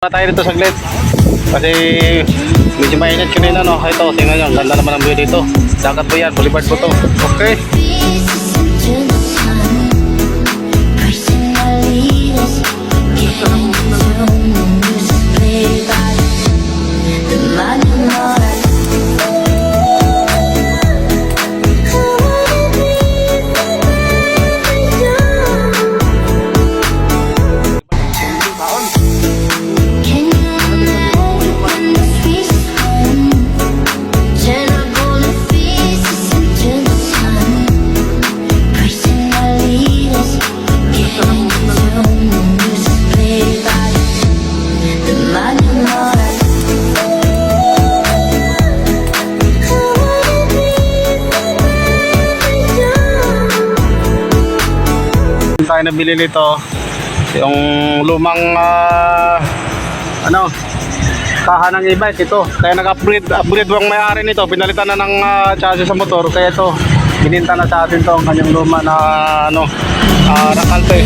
Tayo dito saglit kasi medyo mainit kanina, no? Ito, tingnan nyo, ganda naman ang view dito. Dagat po yan, boulevard po to. Okay. Tayo nabili nito yung lumang kaha ng e-bike ito, kaya nag-upgrade ang may-ari nito, pinalitan na ng chassis sa motor, kaya ito bininta na sa atin to ang kanyang luma na Rakalte.